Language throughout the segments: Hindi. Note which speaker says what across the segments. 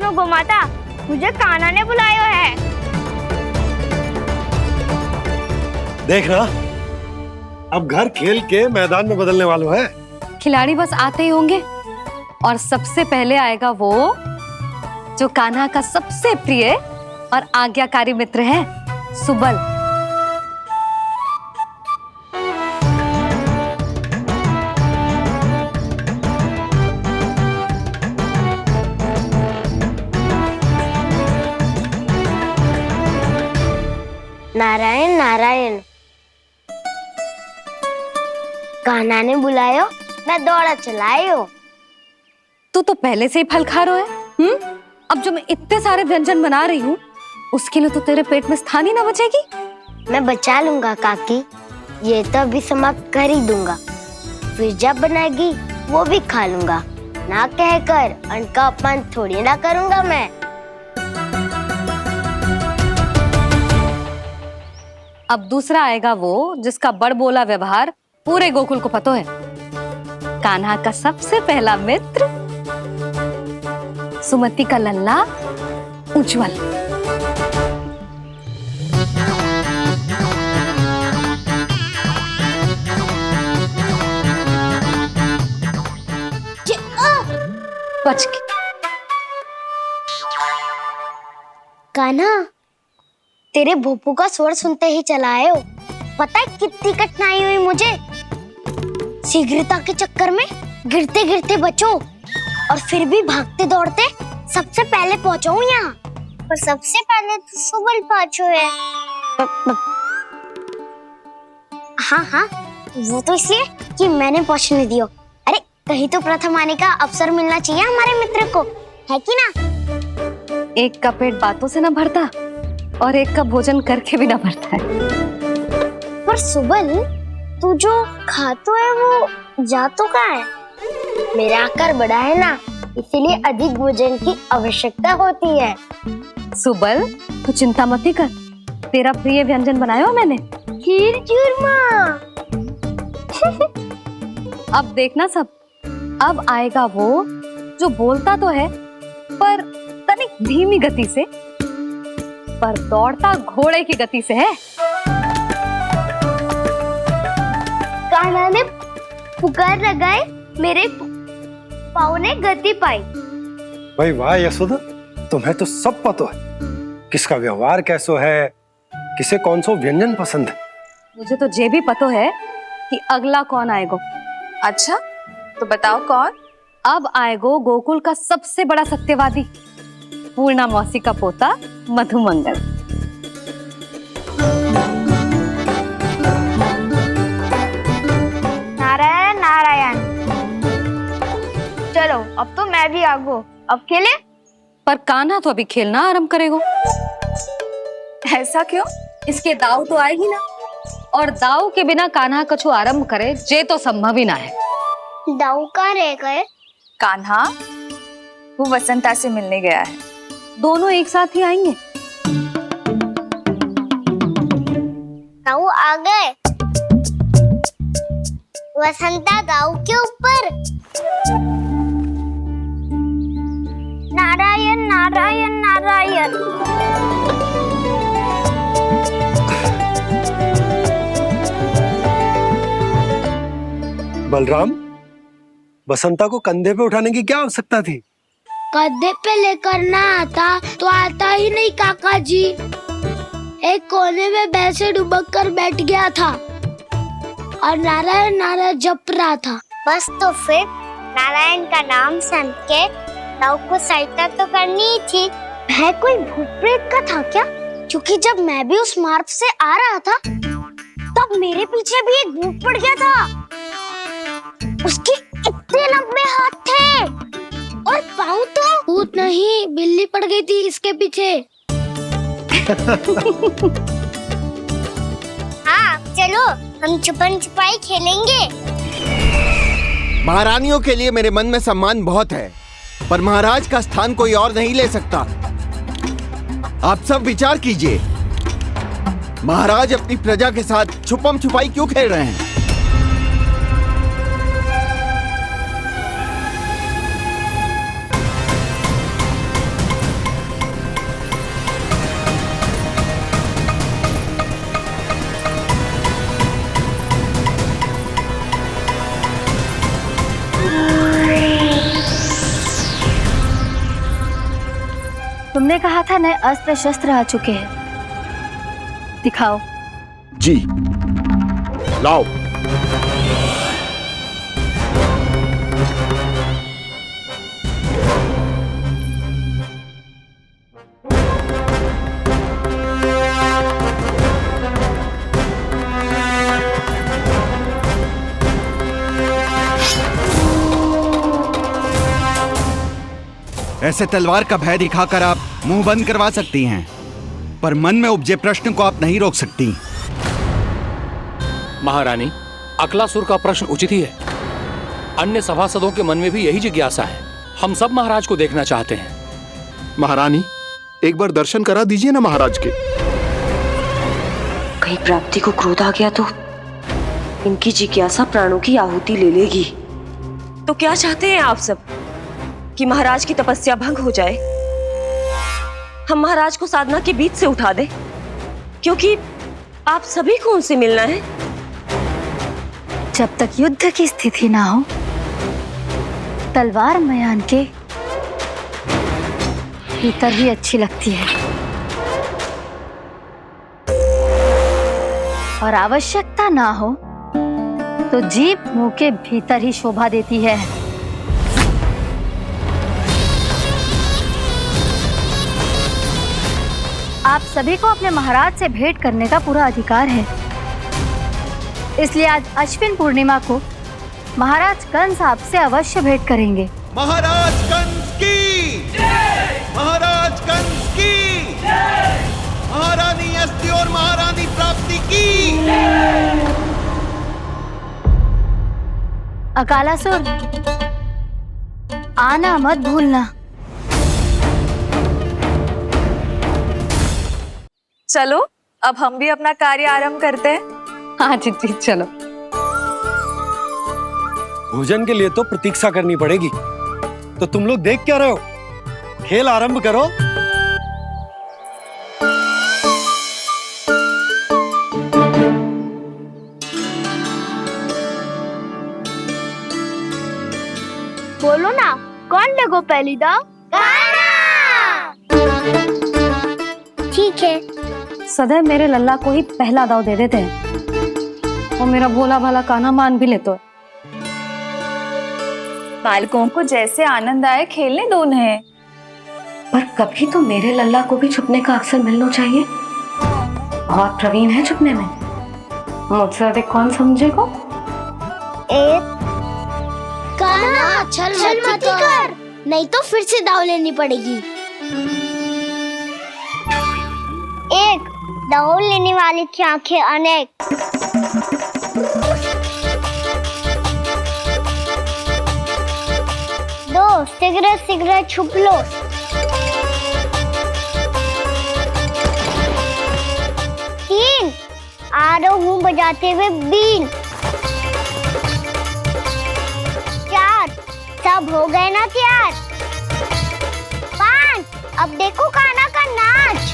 Speaker 1: नो गोमाता, मुझे कान्हा ने बुलाया है।
Speaker 2: देख ना, अब घर खेल के मैदान में बदलने वालों है।
Speaker 3: खिलाड़ी बस आते ही होंगे और सबसे पहले आएगा वो जो कान्हा का सबसे प्रिय और आज्ञाकारी मित्र है, सुबल।
Speaker 1: नारायण नारायण, कान्हा ने बुलायो, मैं दौड़ा चलायो।
Speaker 3: तू तो पहले से ही फल खा रहा है। अब जो मैं इतने सारे व्यंजन बना रही हूँ, उसके लिए तो तेरे पेट में स्थान ही ना बचेगी।
Speaker 1: मैं बचा लूंगा काकी, ये तो अभी समाप्त कर ही दूंगा, फिर जब बनाएगी वो भी खा लूंगा। ना कहकर अन्न का अपमान थोड़ी ना करूंगा मैं।
Speaker 3: अब दूसरा आएगा वो जिसका बड़बोला व्यवहार पूरे गोकुल को पता है, कान्हा का सबसे पहला मित्र, सुमति का लल्ला उज्जवल। बच के।
Speaker 1: कान्हा, तेरे भोपू का स्वर सुनते ही चला आए हो। पता है कितनी कठिनाई हुई मुझे, शीघ्रता के चक्कर में गिरते गिरते बचो और फिर भी भागते दौड़ते सबसे पहले पहुंचा हूँ यहाँ। पर सबसे पहले तो सुबल पहुंचो है। हाँ हाँ, वो तो इसलिए कि मैंने पहुंचने दियो। अरे कहीं तो प्रथम आने का अवसर मिलना चाहिए हमारे मित्र को, है कि ना?
Speaker 3: एक का पेट बातों से ना भरता और एक का भोजन करके भी ना भरता है।
Speaker 1: पर सुबल, तू जो खातो है वो जातो का है। मेरा आकार बड़ा है ना, इसीलिए अधिक भोजन की आवश्यकता होती है।
Speaker 3: सुबल, तू चिंता मत ही कर, तेरा प्रिय व्यंजन बनाया हो मैंने,
Speaker 1: खीर चूरमा।
Speaker 3: अब देखना सब, अब आएगा वो जो बोलता तो है पर तनिक धीमी गति से, पर दौड़ता घोड़े की गति से है।
Speaker 1: कान्हा ने पुकार लगाए, मेरे पाँव ने गति पाई।
Speaker 2: भाई वाह यशोदा, तुम्हें तो सब पता है, किसका व्यवहार कैसो है, किसे कौन सो व्यंजन पसंद है।
Speaker 3: मुझे तो ये भी पता है कि अगला कौन आएगा।
Speaker 4: अच्छा, तो बताओ कौन?
Speaker 3: अब आएगो गोकुल का सबसे बड़ा सत्यवादी, पूर्णा मौसी का पोता मधुमंगल।
Speaker 1: नारायण नारायण। चलो अब तो मैं भी आगो, अब खेले।
Speaker 3: पर कान्हा तो अभी खेलना आरंभ करेगा।
Speaker 4: ऐसा क्यों?
Speaker 3: इसके दाव तो आएगी ना, और दाव के बिना कान्हा कछु आरंभ करे जे तो संभव ही ना है।
Speaker 1: दाऊ कहाँ रह गए?
Speaker 4: कान्हा, वो वसंता से मिलने गया है।
Speaker 3: दोनों एक साथ ही आएंगे।
Speaker 1: दाऊ आ गए। वसंता दाऊ के ऊपर। नारायण नारायण नारायण।
Speaker 2: बलराम, बसंता को कंधे पे उठाने की क्या आवश्यकता थी?
Speaker 1: कंधे पे लेकर ना आता तो आता ही नहीं काका जी। एक कोने में वैसे डुबक कर बैठ गया था और नारायण नारायण जप रहा था। बस तो फिर नारायण का नाम सुन के दाऊ को सहायता तो करनी ही थी। है कोई भूत प्रेत का था क्या? क्योंकि जब मैं भी उस मार्ग से आ रहा था तब मेरे पीछे भी एक भूत पड़ गया था। उसके इतने लंबे हाथ थे और पाँव तो भूत नहीं, बिल्ली पड़ गई थी इसके पीछे। हाँ चलो, हम छुपन छुपाई खेलेंगे।
Speaker 5: महारानियों के लिए मेरे मन में सम्मान बहुत है, पर महाराज का स्थान कोई और नहीं ले सकता। आप सब विचार कीजिए, महाराज अपनी प्रजा के साथ छुपम छुपाई क्यों खेल रहे हैं?
Speaker 3: तुमने कहा था नए अस्त्र शस्त्र आ चुके हैं, दिखाओ।
Speaker 5: जी लाओ। ऐसे तलवार का भय दिखाकर आप मुंह बंद करवा सकती हैं, पर मन में उपजे प्रश्न को आप नहीं रोक सकती।
Speaker 6: महारानी, अकलासुर का प्रश्न उचित ही है। अन्य सभासदों के मन में भी यही जिज्ञासा है। हम सब महाराज को देखना चाहते हैं।
Speaker 7: महारानी, एक बार दर्शन करा दीजिए ना महाराज के।
Speaker 8: कहीं प्राप्ति को क्रोध आ गया तो इनकी जिज्ञासा प्राणों की आहुति ले लेगी। तो क्या चाहते हैं आप सब कि महाराज की तपस्या भंग हो जाए? हम महाराज को साधना के बीच से उठा दें, क्योंकि आप सभी को उनसे मिलना है।
Speaker 3: जब तक युद्ध की स्थिति ना हो, तलवार मयान के भीतर ही अच्छी लगती है, और आवश्यकता ना हो तो जीभ मुंह के भीतर ही शोभा देती है। आप सभी को अपने महाराज से भेंट करने का पूरा अधिकार है, इसलिए आज अश्विन पूर्णिमा को महाराज कंस आपसे अवश्य भेंट करेंगे।
Speaker 5: महाराज कंस की जय! महाराज कंस की जय! महारानी अस्ति और महारानी प्राप्ति की जय!
Speaker 3: अकालासुर, आना मत भूलना।
Speaker 4: चलो अब हम भी अपना कार्य आरंभ करते हैं।
Speaker 3: हाँ जी चलो।
Speaker 2: भोजन के लिए तो प्रतीक्षा करनी पड़ेगी, तो तुम लोग देख क्या रहे हो? खेल आरंभ करो।
Speaker 1: बोलो ना, कौन लगो पहली दाव? ठीक है।
Speaker 3: सदैव मेरे लल्ला को ही पहला दाव दे देते हैं, और मेरा भोला भाला कान्हा मान भी लेते।
Speaker 4: बालकों को जैसे आनंद आए खेलने दो उन्हें।
Speaker 8: पर कभी तो मेरे लल्ला को भी छुपने का अवसर मिलना चाहिए। बहुत प्रवीण है छुपने में, मुझसे अधिक कौन समझेगा?
Speaker 1: कान्हा, छल मत कर, नहीं तो फिर से दाव लेनी पड़ेगी। एक दाव लेने वाले की आंखें अनेक। दो, शीघ्र छुप लो। तीन, आ रहा हूँ बजाते हुए बीन। चार, सब हो गए ना तैयार? पांच, अब देखो कान्हा का नाच।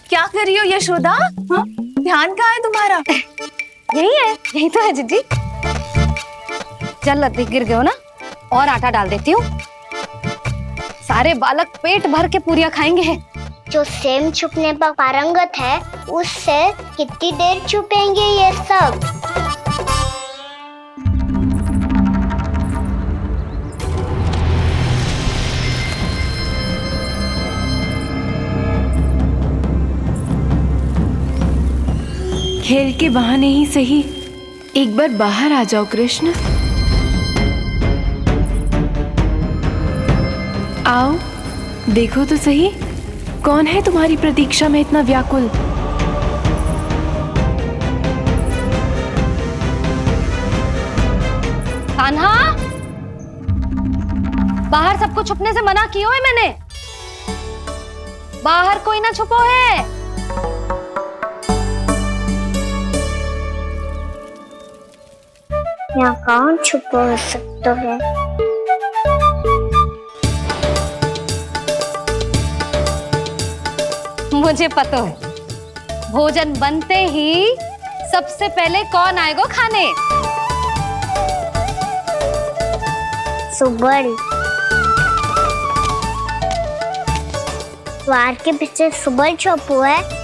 Speaker 4: क्या कर रही हो यशोदा? हाँ? ध्यान कहाँ है तुम्हारा?
Speaker 3: यही है, यही तो है जीजी। चल लद्दी गिर गए हो ना, और आटा डाल देती हूँ। सारे बालक पेट भर के पूरियां खाएंगे।
Speaker 1: जो सेम छुपने पर पारंगत है, उससे कितनी देर छुपेंगे ये सब?
Speaker 9: खेल के बहाने ही सही एक बार बाहर आ जाओ कृष्ण। आओ, देखो तो सही, कौन है तुम्हारी प्रतीक्षा में इतना व्याकुल?
Speaker 3: कान्हा, बाहर सबको छुपने से मना किया है मैंने। बाहर कोई ना छुपो है।
Speaker 1: यहाँ कौन छुपा हो सकता है?
Speaker 3: मुझे पता है, भोजन बनते ही सबसे पहले कौन आएगा खाने?
Speaker 1: सुबल। द्वार के पीछे सुबल छुपा है।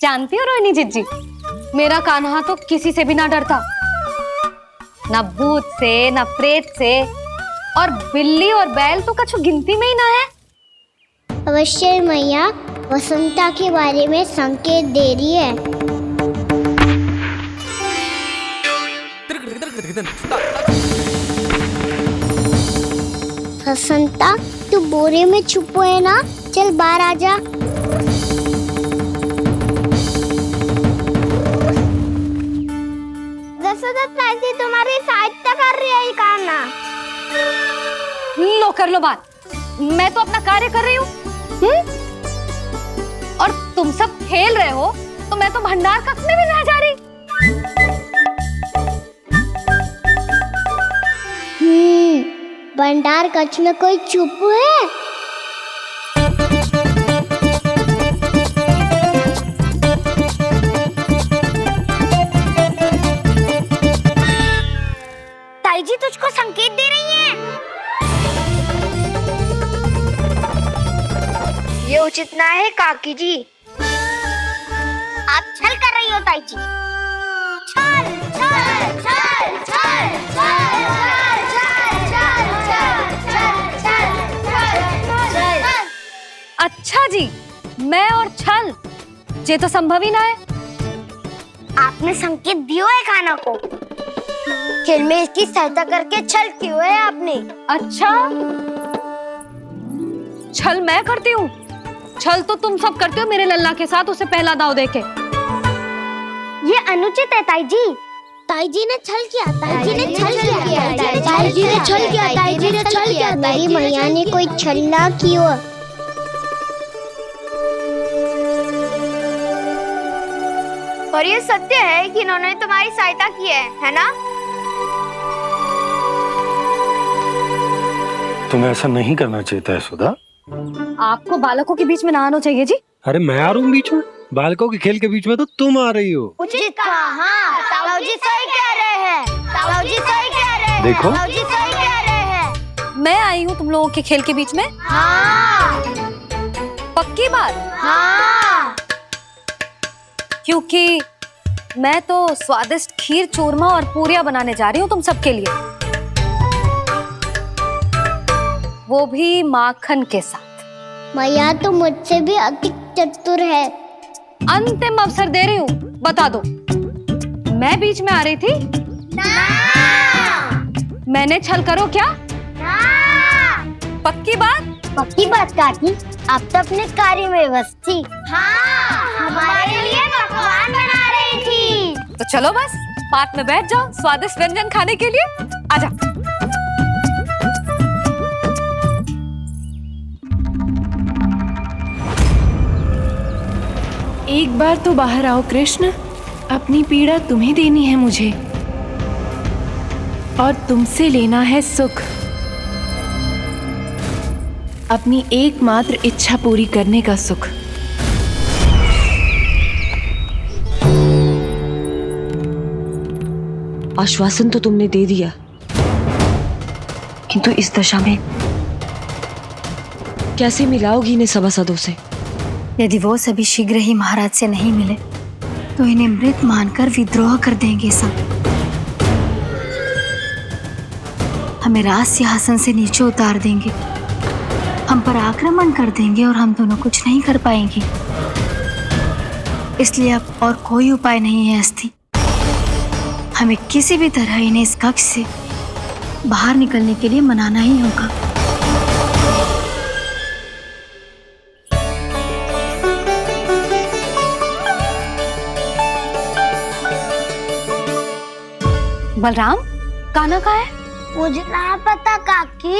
Speaker 3: जानती हो रोहिणी जीजी, मेरा कान्हा तो किसी से भी ना डरता, ना भूत से, ना प्रेत से, और बिल्ली और बैल तो कछु गिनती में ही ना है।
Speaker 1: अवश्य मैया वसंता के बारे में संकेत दे रही है। वसंता, तू बोरे में छुपो है ना? चल बाहर आ जा। तुम्हारी सहायता कर रही है कान्हा।
Speaker 3: लो कर लो बात, मैं तो अपना कार्य कर रही हूँ। और तुम सब खेल रहे हो तो मैं तो भंडार कक्ष में भी नहीं जा रही।
Speaker 1: भंडार कक्ष में कोई चुप है? ताई जी तुझको संकेत दे रही हैं। ये उचित ना है काकी जी। आप छल कर रही हो ताई जी। छल छल छल छल छल छल।
Speaker 3: अच्छा जी, मैं और छल, ये तो संभव ही ना है।
Speaker 1: आपने संकेत दिया है खाना को, खेल में इसकी सहायता करके छल क्यों है आपने?
Speaker 3: अच्छा, छल मैं करती हूँ? छल तो तुम सब करते हो मेरे लल्ला के साथ, उसे पहला दाव देके।
Speaker 1: ये अनुचित है ताई जी। ताई जी ने छल किया, ताई जी ने छल किया, ताई जी ने छल किया, ताई जी ने छल किया। मेरी मैया ने कोई छल ना किया।
Speaker 4: और ये सत्य है कि इन्होंने तुम्हारी सहायता की है ना?
Speaker 2: तुम्हें ऐसा नहीं करना चाहिए था यशोदा।
Speaker 3: आपको बालकों के बीच में ना आना चाहिए जी।
Speaker 2: अरे मैं आ रहा हूँ बीच में? बालकों के खेल के बीच में तो तुम आ रही हो।
Speaker 1: उचित कहा। ताऊ जी सही कह रहे हैं। ताऊ जी सही कह रहे हैं।
Speaker 2: देखो।
Speaker 1: ताऊ जी सही कह रहे हैं।
Speaker 3: मैं आई हूँ तुम लोगों के खेल के बीच में?
Speaker 1: हाँ।
Speaker 3: पक्की बात?
Speaker 1: हाँ।
Speaker 3: क्योंकि मैं तो स्वादिष्ट खीर, चूरमा और पूरियां बनाने जा रही हूँ तुम सबके लिए, वो भी माखन के साथ।
Speaker 1: मैया तो मुझसे भी अधिक चतुर है।
Speaker 3: अंतिम अवसर दे रही हूँ, बता दो, मैं बीच में आ रही थी?
Speaker 1: ना।
Speaker 3: मैंने छल करो क्या?
Speaker 1: ना।
Speaker 3: पक्की बात?
Speaker 1: पक्की बात काकी, आप तो अपने कार्य में व्यस्त थी। हाँ, हमारे लिए पकवान बना रही थी।
Speaker 3: तो चलो बस पार्क में बैठ जाओ स्वादिष्ट व्यंजन खाने के लिए। आजा।
Speaker 9: एक बार तो बाहर आओ कृष्ण, अपनी पीड़ा तुम्हें देनी है मुझे, और तुमसे लेना है सुख। अपनी एकमात्र इच्छा पूरी करने का सुख।
Speaker 8: आश्वासन तो तुमने दे दिया, किंतु इस दशा में कैसे मिलाओगी इन्हें सभासदों से?
Speaker 10: यदि वो सभी शीघ्र ही महाराज से नहीं मिले तो इन्हें मृत मानकर विद्रोह कर देंगे सब। हमें राज सिंहासन से नीचे उतार देंगे, हम पर आक्रमण कर देंगे और हम दोनों कुछ नहीं कर पाएंगे। इसलिए अब और कोई उपाय नहीं है अस्थि, हमें किसी भी तरह इन्हें इस कक्ष से बाहर निकलने के लिए मनाना ही होगा।
Speaker 3: बलराम, कान्हा कहाँ है?
Speaker 1: मुझे ना पता काकी।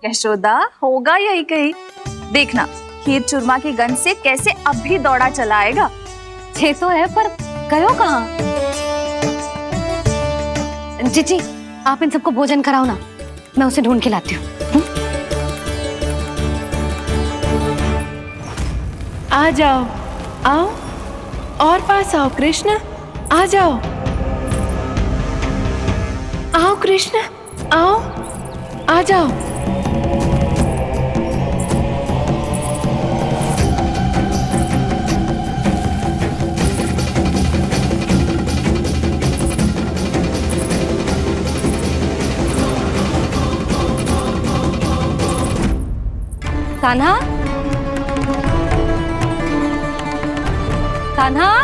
Speaker 4: यशोदा, होगा यही कहीं। देखना खीर चूरमा की गंध से कैसे अब भी दौड़ा चला आएगा।
Speaker 3: छे तो है, पर गयो कहाँ? जीजी, आप इन सबको भोजन कराओ ना, मैं उसे ढूंढ के लाती हूँ।
Speaker 9: आ जाओ, आओ और पास आओ कृष्ण, आ जाओ। आओ कृष्ण, आओ, आ जाओ।
Speaker 3: कान्हा, कान्हा,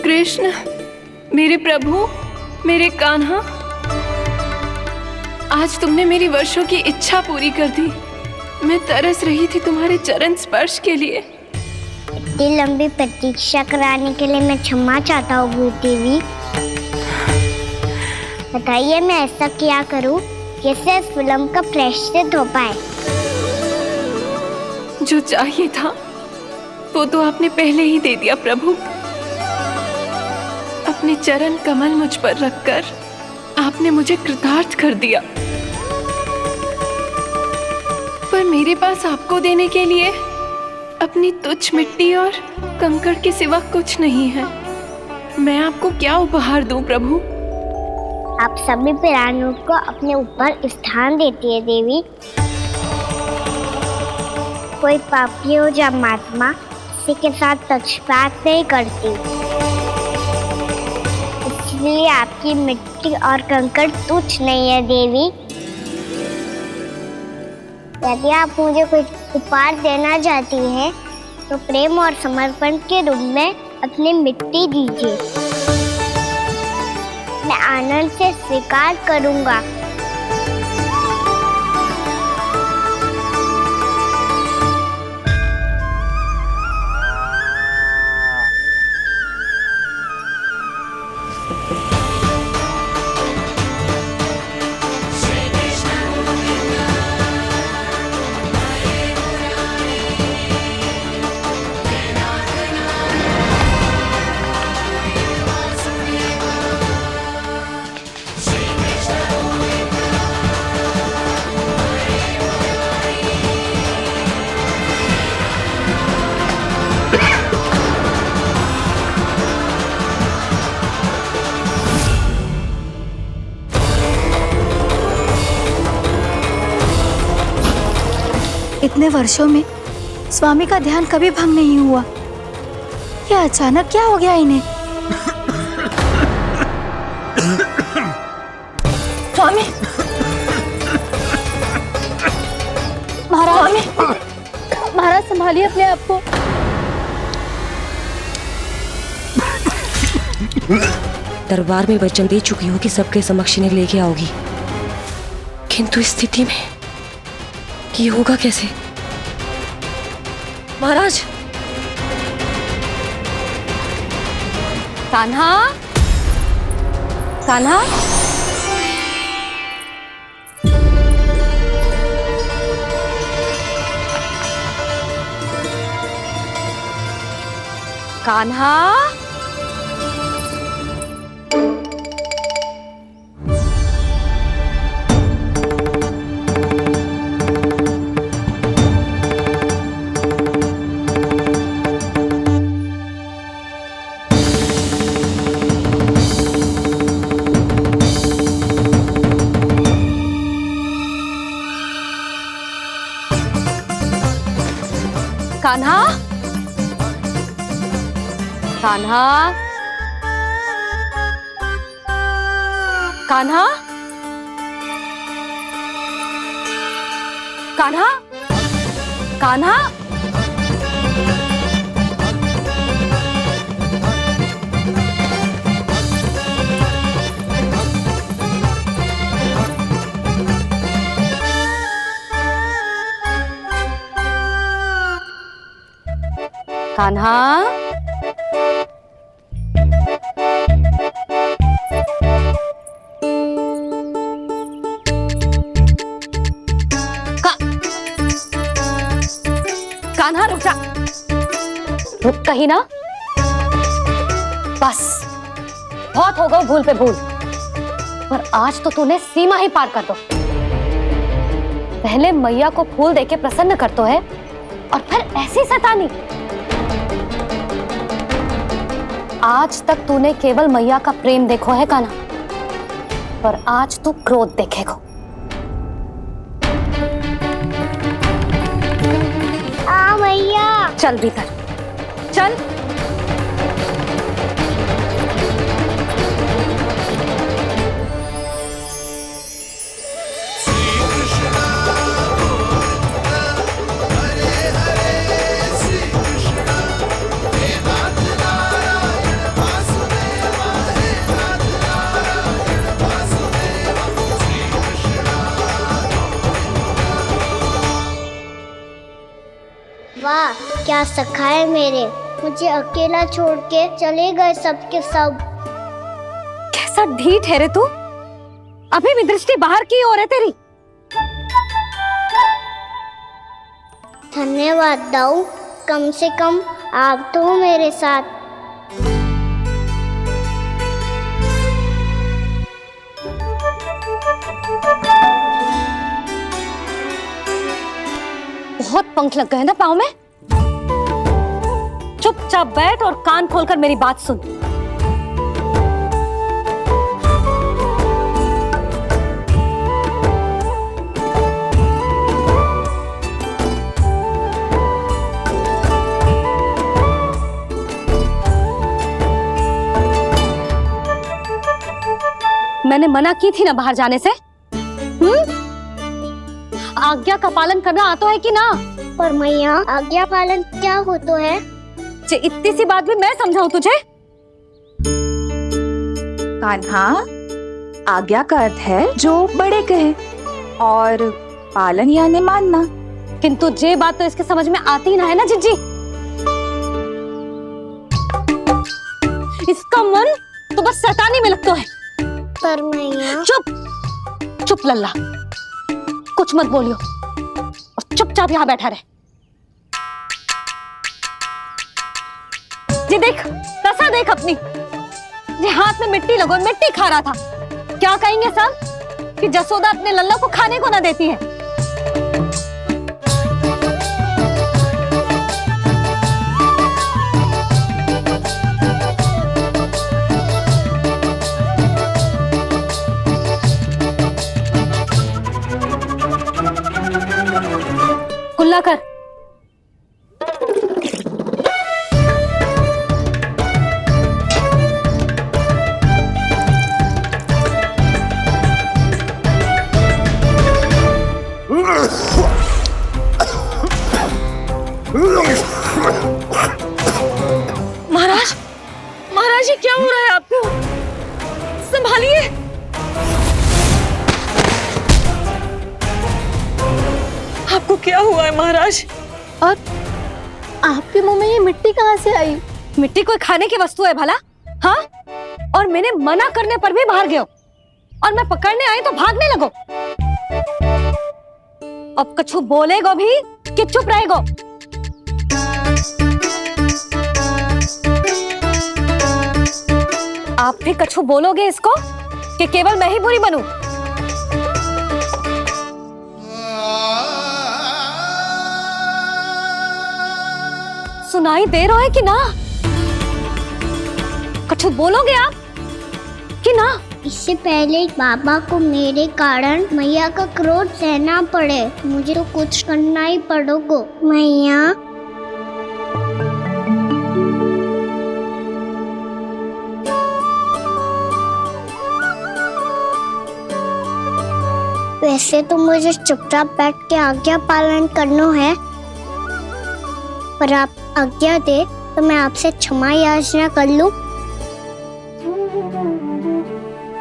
Speaker 9: कृष्ण, मेरे प्रभु, मेरे कान्हा, आज तुमने मेरी वर्षों की इच्छा पूरी कर दी। मैं तरस रही थी तुम्हारे चरण स्पर्श के लिए।
Speaker 1: इतनी लंबी प्रतीक्षा कराने के लिए मैं क्षमा चाहता हूँ देवी। बताइए मैं ऐसा क्या करूँ जिससे इस फिल्म का प्रायश्चित हो पाए।
Speaker 9: जो चाहिए था वो तो आपने पहले ही दे दिया प्रभु। अपने चरण कमल मुझ पर रखकर आपने मुझे कृतार्थ कर दिया, पर मेरे पास आपको देने के लिए अपनी तुच्छ मिट्टी और कंकड़ के सिवा कुछ नहीं है। मैं आपको क्या उपहार दूं प्रभु?
Speaker 1: आप सभी प्राणियों को अपने ऊपर स्थान देती है देवी। कोई पापी हो या महात्मा किसी के साथ पक्षपात नहीं करती, इसलिए आपकी मिट्टी और कंकड़ तुच्छ नहीं है देवी। यदि आप मुझे कोई उपहार देना चाहती हैं तो प्रेम और समर्पण के रूप में अपनी मिट्टी दीजिए, मैं आनंद से स्वीकार करूंगा।
Speaker 10: इतने वर्षों में स्वामी का ध्यान कभी भंग नहीं हुआ। ये अचानक क्या हो गया इन्हें?
Speaker 9: स्वामी,
Speaker 10: महाराज, महाराज संभालिए अपने आप को।
Speaker 8: दरबार में वचन दे चुकी हो कि सबके समक्ष इन्हें लेके आओगी, किंतु इस स्थिति में ये होगा कैसे? महाराज,
Speaker 3: कान्हा, कान्हा, कान्हा, कान्हा, कान्हा, कान्हा, कान्हा, कान्हा। कान्हा, कान्हा रुक जा, रुक कहीं ना। बस बहुत हो गया भूल पे भूल, पर आज तो तूने सीमा ही पार कर दो। पहले मैया को फूल देके प्रसन्न कर तो है और फिर ऐसी सतानी। आज तक तूने केवल मैया का प्रेम देखो है कान्हा, पर आज तू क्रोध देखेगा।
Speaker 1: मैया
Speaker 3: चल भीतर चल।
Speaker 1: वाह क्या सखा है मेरे, मुझे अकेला छोड़ के चले गए सबके सब।
Speaker 3: कैसा ढीठ है रे तू, अभी भी दृष्टि बाहर की ओर है तेरी।
Speaker 1: धन्यवाद दाऊ, कम से कम आप तो हो मेरे साथ।
Speaker 3: बहुत पंख लग गए ना पाँव में। चुपचाप बैठ और कान खोलकर मेरी बात सुन। मैंने मना की थी ना बाहर जाने से। आज्ञा का पालन करना आता है कि ना?
Speaker 1: पर मैया आज्ञा पालन क्या होता है?
Speaker 3: इतनी सी बात भी मैं समझाऊं तुझे?
Speaker 4: कान्हा, आज्ञा का अर्थ है जो बड़े कहे और पालन यानी मानना।
Speaker 3: किंतु ये बात तो इसके समझ में आती ना है ना जिज्जी। इसका मन तो बस सताने में लगता है।
Speaker 1: पर मैया
Speaker 3: चुप चुप लल्ला, कुछ मत बोलियो और चुपचाप यहाँ बैठा रहे। ये देख दशा देख अपनी, ये हाथ में मिट्टी लगो मिट्टी खा रहा था। क्या कहेंगे सब कि जसोदा अपने लल्ला को खाने को ना देती है। कुल्ला कर। महाराज, महाराज ये क्या हो रहा है आपको? संभालिए। आपको क्या हुआ है महाराज? और आपके मुंह में ये मिट्टी कहाँ से आई? मिट्टी कोई खाने की वस्तु है भला? हाँ, और मैंने मना करने पर भी बाहर गए और मैं पकड़ने आई तो भागने लगो। अब कछु बोलेगो भी कि चुप रहेगो? आप भी कछु बोलोगे इसको कि केवल मैं ही बुरी बनूं? सुनाई दे रहा है कि ना? कछु बोलोगे आप कि ना?
Speaker 1: इससे पहले बाबा को मेरे कारण मैया का क्रोध सहना पड़े, मुझे तो कुछ करना ही पड़ेगा। मैया वैसे तो मुझे चुपचाप बैठ के आज्ञा पालन करना है, पर आप आज्ञा दे तो मैं आपसे क्षमा याचना कर लूं।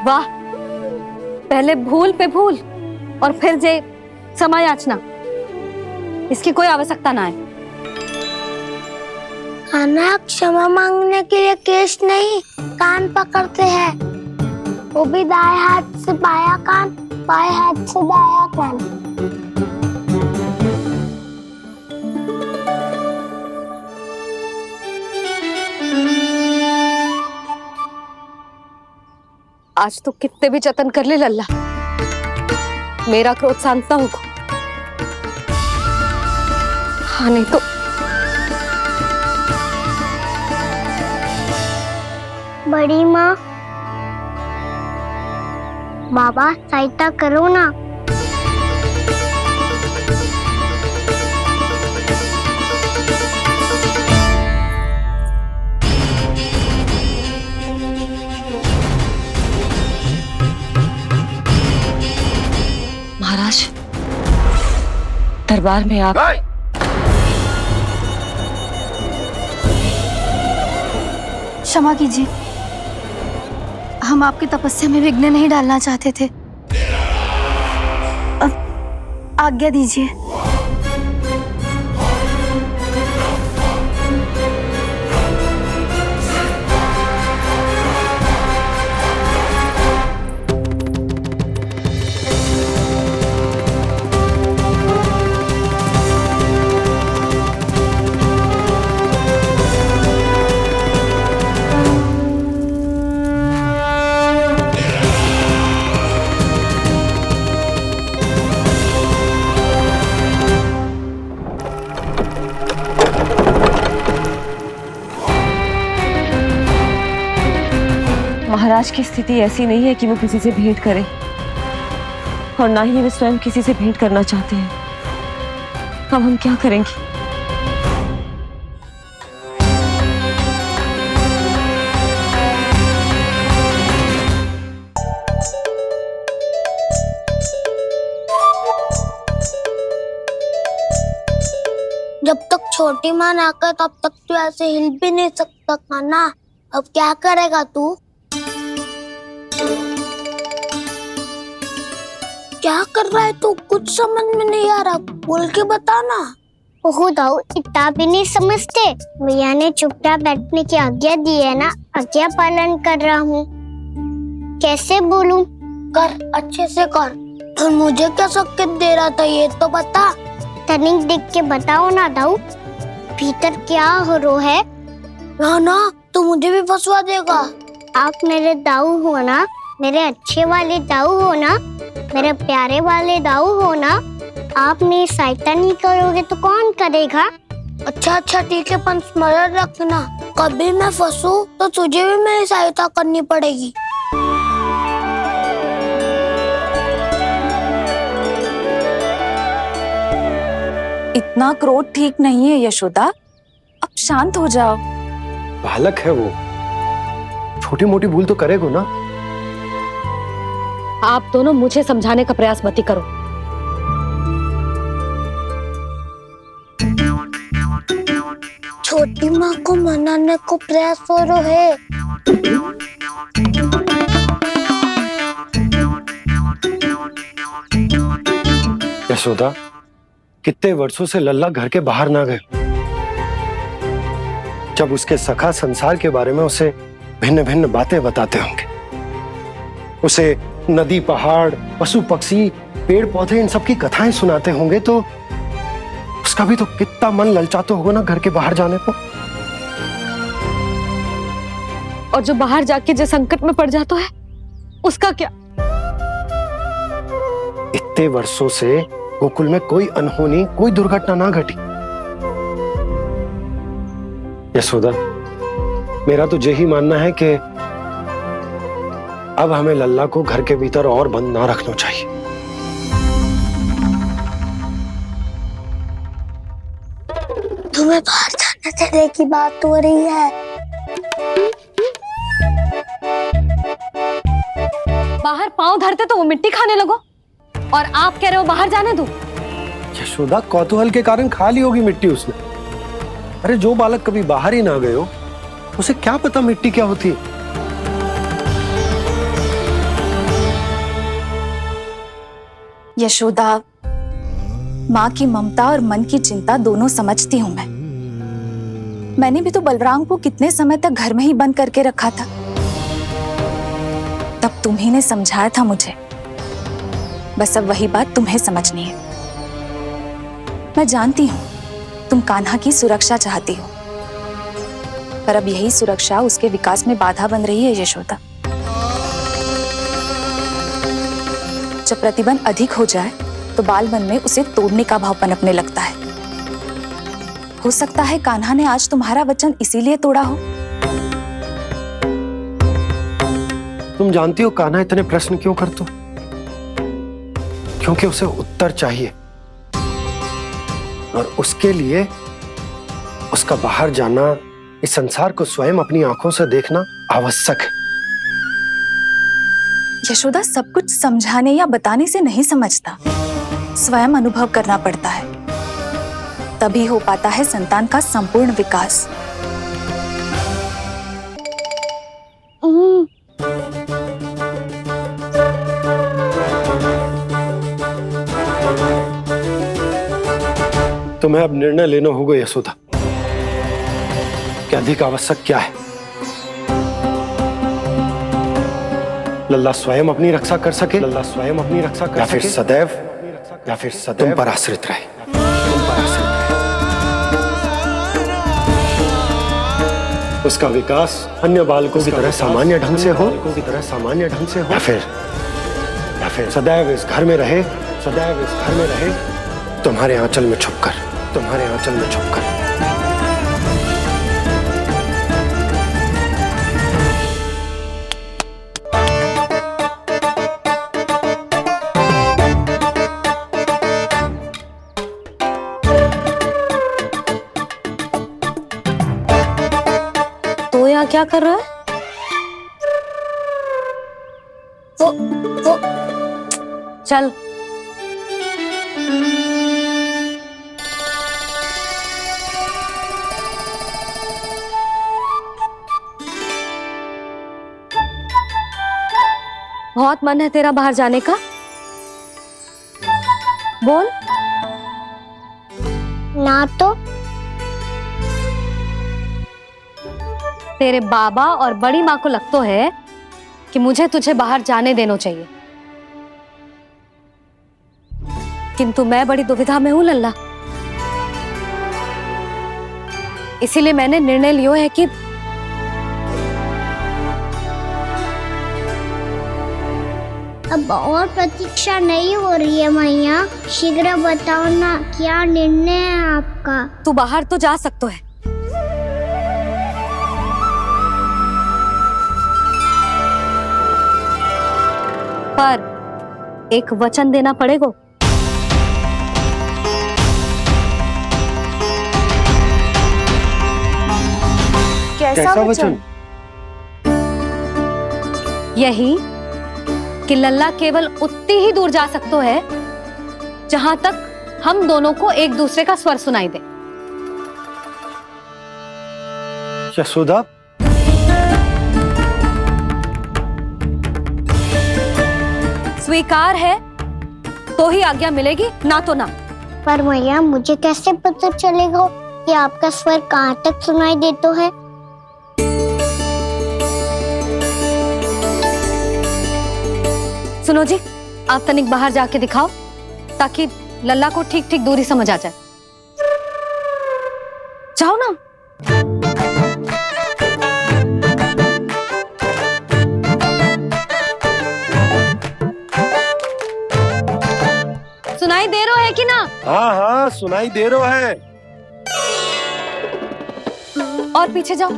Speaker 3: वाह, पहले भूल पे भूल और फिर जे क्षमा याचना, इसकी कोई आवश्यकता ना है।
Speaker 1: खाना क्षमा मांगने के लिए केस नहीं, कान पकड़ते हैं, वो भी दाएं हाथ से बायां कान, बाएं हाथ से दायां कान।
Speaker 3: आज तो कितने भी जतन कर ले लल्ला, मेरा क्रोध शांत ना होगा। हाँ नहीं तो
Speaker 1: बड़ी माँ, बाबा सहायता करो ना।
Speaker 8: महाराज, दरबार में आप
Speaker 10: क्षमा कीजिए, हम आपकी तपस्या में विघ्न नहीं डालना चाहते थे। अब आज्ञा दीजिए।
Speaker 8: महाराज की स्थिति ऐसी नहीं है कि वो किसी से भेंट करें, और ना ही वे स्वयं किसी से भेंट करना चाहते हैं। अब हम क्या करेंगे?
Speaker 1: जब तक छोटी माँ ना कर तब तक तू ऐसे हिल भी नहीं सकता था ना। अब क्या करेगा तू? क्या कर रहा है तू? कुछ समझ में नहीं आ रहा, बोल के बता ना। ओहो दाऊ, इतना भी नहीं समझते। भैया ने चुपचाप बैठने की आज्ञा दी है ना, आज्ञा पालन कर रहा हूँ। कैसे बोलूं? कर, अच्छे से कर। और मुझे क्या संकेत दे रहा था ये तो बता। तनिक देख के बताओ ना दाऊ, भीतर क्या हो रहा है? ना तू मुझे भी फंसवा देगा। आप मेरे दाऊ हो ना, मेरे अच्छे वाले दाऊ हो ना, मेरे प्यारे वाले दाऊ हो ना। आप मेरी सहायता नहीं करोगे तो कौन करेगा? अच्छा ठीक है, पर स्मरण रखना, कभी मैं फंसू तो तुझे भी मेरी सहायता करनी पड़ेगी।
Speaker 4: इतना क्रोध ठीक नहीं है यशोदा, अब शांत हो जाओ।
Speaker 2: बालक है वो, छोटी मोटी भूल तो करेगा ना।
Speaker 3: आप दोनों मुझे समझाने का प्रयास मत ही करो।
Speaker 1: छोटी माँ को मनाने को प्रयास हो रहा है।
Speaker 2: यशोदा, कितने वर्षों से लल्ला घर के बाहर ना गए। जब उसके सखा संसार के बारे में उसे भिन्न भिन्न बातें बताते होंगे, उसे नदी, पहाड़, पशु पक्षी, पेड़ पौधे, इन सब की कथाएं सुनाते होंगे, तो उसका भी तो कितना मन ललचाता होगा ना घर के बाहर जाने को।
Speaker 3: और जो बाहर जाके जो संकट में पड़ जाता है उसका क्या?
Speaker 2: इतने वर्षों से गोकुल में कोई अनहोनी, कोई दुर्घटना ना घटी। यशोदा, मेरा तो यही मानना है कि अब हमें लल्ला को घर के भीतर और बंद ना रखना चाहिए।
Speaker 1: तुम्हें बाहर जाने देने की बात हो रही है।
Speaker 3: बाहर पांव धरते तो वो मिट्टी खाने लगो। और आप कह रहे हो बाहर जाने दूं?
Speaker 2: यशोदा, कौतूहल के कारण खा ली होगी मिट्टी उसने। अरे जो बालक कभी बाहर ही ना गए हो, उसे क्या पता मिट्टी क्या होती है।
Speaker 4: यशोदा, माँ की ममता और मन की चिंता दोनों समझती हूँ मैं। मैंने भी तो बलराम को कितने समय तक घर में ही बंद करके रखा था। तब तुम्ही ने समझाया था मुझे। बस अब वही बात तुम्हें समझनी है। मैं जानती हूँ तुम कान्हा की सुरक्षा चाहती हो, पर अब यही सुरक्षा उसके विकास में बाधा बन रही है यशोदा। जब प्रतिबंध अधिक हो जाए तो बाल मन में उसे तोड़ने का भाव पनपने लगता है। हो सकता है कान्हा ने आज तुम्हारा वचन इसीलिए तोड़ा हो।
Speaker 2: तुम जानती हो कान्हा इतने प्रश्न क्यों करता? क्योंकि उसे उत्तर चाहिए, और उसके लिए उसका बाहर जाना, इस संसार को स्वयं अपनी आंखों से देखना आवश्यक है।
Speaker 4: यशोदा, सब कुछ समझाने या बताने से नहीं समझता, स्वयं अनुभव करना पड़ता है। तभी हो पाता है संतान का संपूर्ण विकास।
Speaker 2: तुम्हें अब निर्णय लेना होगा यशोदा कि अधिक आवश्यक क्या है। लल्ला स्वयं अपनी रक्षा कर सके, लल्ला स्वयं अपनी रक्षा कर सके, या फिर सदैव तुम पर आश्रित रहे। उसका विकास अन्य बालकों की तरह सामान्य ढंग से हो, या फिर सदैव इस घर में रहे, तुम्हारे आंचल में छुपकर।
Speaker 3: तो यहाँ क्या कर रहा है? वो चल। बहुत मन है तेरा बाहर जाने का? बोल।
Speaker 1: ना तो
Speaker 3: तेरे बाबा और बड़ी माँ को लगता है कि मुझे तुझे बाहर जाने देना चाहिए, किंतु मैं बड़ी दुविधा में हूं लल्ला। इसीलिए मैंने निर्णय लिया है कि
Speaker 1: अब और प्रतीक्षा नहीं हो रही है मैया। शीघ्र बताओ ना, क्या निर्णय है आपका?
Speaker 3: तू बाहर तो जा सकता है, पर एक वचन देना पड़ेगा।
Speaker 4: कैसा वचन?
Speaker 3: यही कि लल्ला केवल उतनी ही दूर जा सकता है जहां तक हम दोनों को एक दूसरे का स्वर सुनाई दे।
Speaker 2: यशोदा,
Speaker 3: स्वीकार है तो ही आज्ञा मिलेगी, ना तो ना।
Speaker 1: पर मैया, मुझे कैसे पता चलेगा कि आपका स्वर कहाँ तक सुनाई देता है?
Speaker 3: सुनो जी, आप तनिक बाहर जाके दिखाओ ताकि लल्ला को ठीक ठीक दूरी समझ आ जाए। जाओ ना। सुनाई दे रहा है कि ना?
Speaker 2: हाँ हाँ, सुनाई दे रहा है।
Speaker 3: और पीछे जाओ।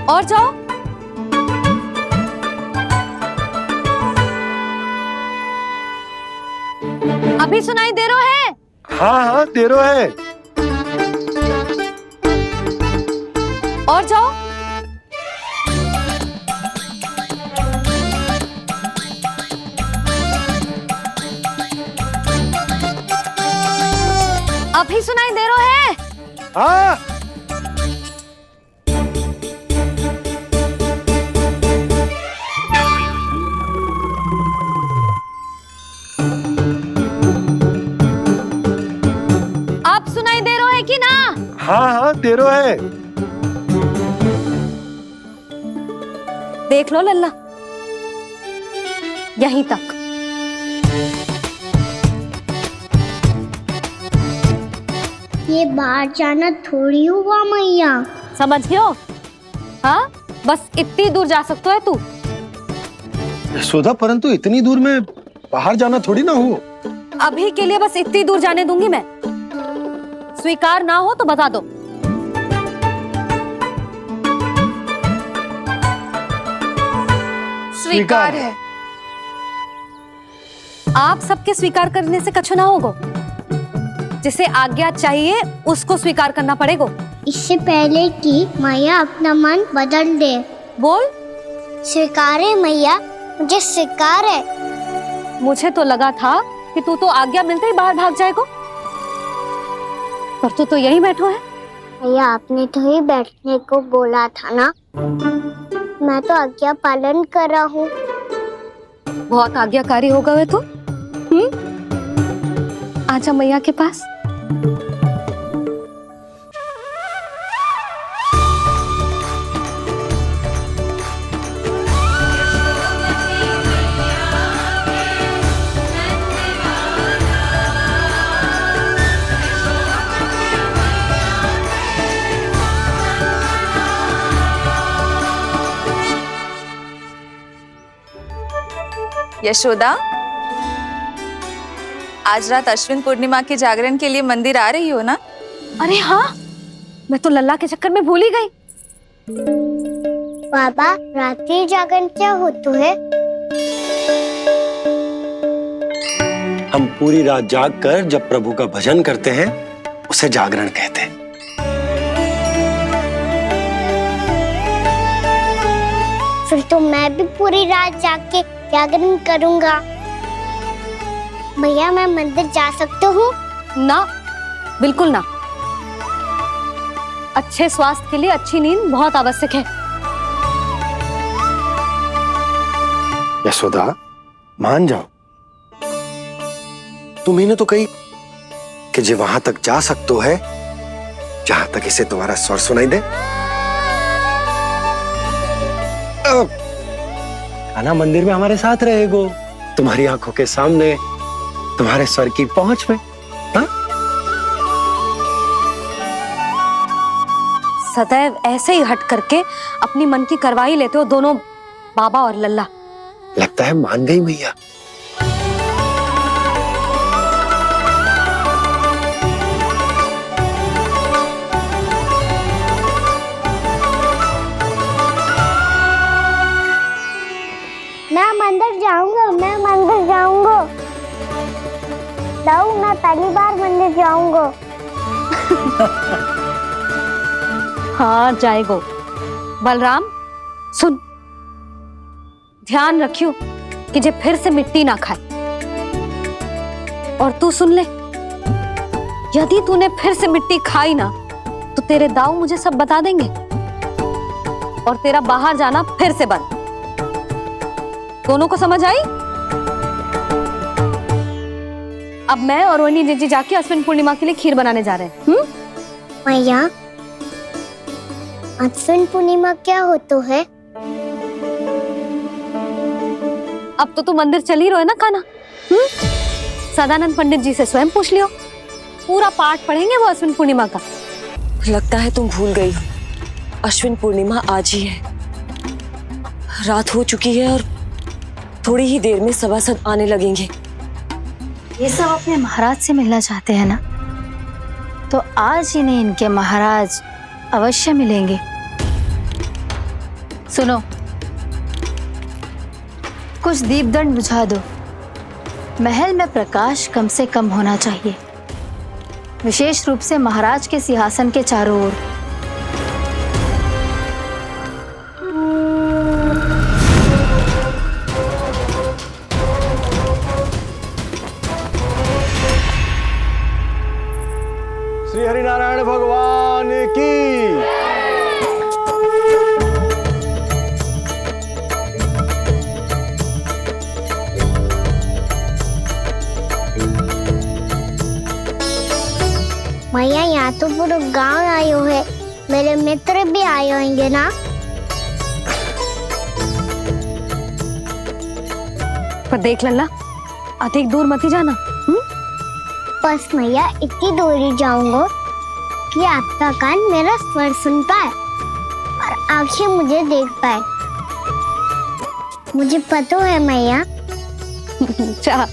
Speaker 3: और जाओ। अभी सुनाई दे रहा है?
Speaker 2: हाँ हाँ, दे रहा है।
Speaker 3: और जाओ। अभी सुनाई दे रहा है?
Speaker 2: हाँ।
Speaker 3: आप सुनाई दे रहा है कि ना?
Speaker 2: हाँ हाँ तेरो है।
Speaker 3: देख लो लल्ला, यहीं तक।
Speaker 1: ये बाहर जाना थोड़ी हुआ मैया।
Speaker 3: समझ गयो? हाँ, बस इतनी दूर जा सकते है तू।
Speaker 2: यशोदा, परंतु इतनी दूर में बाहर जाना थोड़ी ना हो।
Speaker 3: अभी के लिए बस इतनी दूर जाने दूंगी मैं। स्वीकार ना हो तो बता दो।
Speaker 4: स्वीकार है।
Speaker 3: आप सबके स्वीकार करने से कछु ना होगा। जिसे आज्ञा चाहिए उसको स्वीकार करना पड़ेगा।
Speaker 1: इससे पहले कि मैया अपना मन बदल दे।
Speaker 3: बोल।
Speaker 1: स्वीकार है मैया, मुझे स्वीकार है।
Speaker 3: मुझे तो लगा था कि तू तो आज्ञा मिलते ही बाहर भाग जाएगा, पर तू तो यहीं बैठो है।
Speaker 1: मैया, आपने तो ही बैठने को बोला था ना। मैं तो आज्ञा पालन कर रहा हूँ।
Speaker 3: बहुत आज्ञाकारी हो गए तू। आजा मैया के पास।
Speaker 4: यशोदा, आज रात अश्विन पूर्णिमा के जागरण के लिए मंदिर आ रही हो ना?
Speaker 3: अरे हाँ, मैं तो लल्ला के चक्कर में भूल ही गई।
Speaker 1: बाबा, रात्रि जागरण क्या होता है?
Speaker 2: हम पूरी रात जाग कर जब प्रभु का भजन करते हैं उसे जागरण कहते हैं।
Speaker 1: फिर तो मैं भी पूरी रात जाग के जागरण करूंगा। भैया, मैं मंदिर जा सकती हूँ?
Speaker 3: ना, बिल्कुल ना। अच्छे स्वास्थ्य के लिए अच्छी नींद बहुत आवश्यक है।
Speaker 2: यशोदा, मान जाओ। तुम्ही ने तो कही कि जे वहां तक जा सकते है जहां तक इसे तुम्हारा स्वर सुनाई दे। आना मंदिर में हमारे साथ रहेगो, तुम्हारी आंखों के सामने, तुम्हारे स्वर की पहुंच में। हाँ?
Speaker 3: सदैव ऐसे ही हट करके अपनी मन की करवाई लेते हो दोनों बाबा और लल्ला।
Speaker 2: लगता है मान गई मैया।
Speaker 1: मैं मंदिर जाऊंगा, मैं मंदिर जाऊंगा। दाऊ, मैं पहली बार मंदिर जाऊंगा।
Speaker 3: हाँ, जाएगो। बलराम, सुन, ध्यान रखियो कि जे फिर से मिट्टी ना खाए। और तू सुन ले, यदि तूने फिर से मिट्टी खाई ना तो तेरे दाऊ मुझे सब बता देंगे और तेरा बाहर जाना फिर से बंद। दोनों को समझ आई? अब मैं और रोहिणी जीजी जाके अश्विन पूर्णिमा के लिए खीर बनाने जा रहे हैं।
Speaker 1: मैया, अश्विन पूर्णिमा क्या होता है?
Speaker 3: अब तो तू मंदिर चल ही रहो है ना कान्हा। सदानंद पंडित जी से स्वयं पूछ लियो, पूरा पाठ पढ़ेंगे वो अश्विन पूर्णिमा का।
Speaker 8: लगता है तुम भूल गई हो, अश्विन पूर्णिमा आज ही है। रात हो चुकी है और थोड़ी ही देर में सभासद आने लगेंगे।
Speaker 10: ये सब अपने महाराज से मिलना चाहते हैं ना, तो आज ही नहीं इनके महाराज अवश्य मिलेंगे। सुनो, कुछ दीपदंड बुझा दो। महल में प्रकाश कम से कम होना चाहिए, विशेष रूप से महाराज के सिंहासन के चारों ओर।
Speaker 1: तो पूरा गांव आयो है, मेरे मित्र भी आए होंगे ना।
Speaker 3: पर देख लल्ला, अधिक दूर मत ही जाना।
Speaker 1: बस मैया इतनी दूर ही जाऊंगा कि आपका कान मेरा स्वर सुन पाए और आंखें मुझे देख पाए। मुझे पता है मैया।
Speaker 3: अच्छा,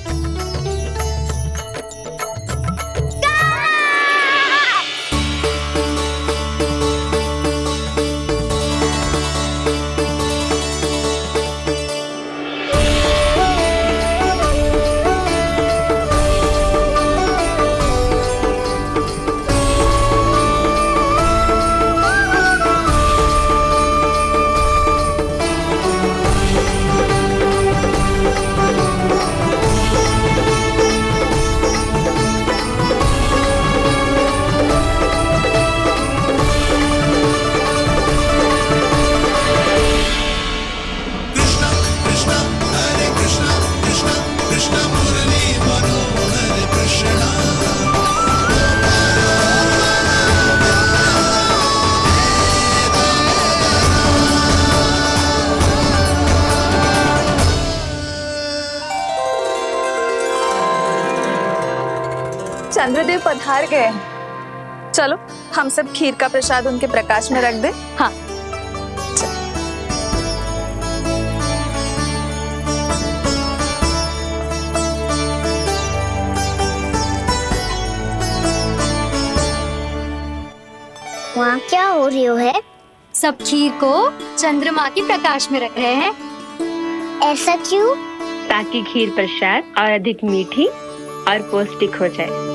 Speaker 4: चंद्रदेव पधार गए हैं। चलो हम सब खीर का प्रसाद उनके प्रकाश में रख दे।
Speaker 3: हाँ।
Speaker 1: वहाँ क्या हो रही है?
Speaker 10: सब खीर को चंद्रमा के प्रकाश में रख रहे हैं।
Speaker 1: ऐसा क्यों?
Speaker 11: ताकि खीर प्रसाद और अधिक मीठी और पौष्टिक हो जाए।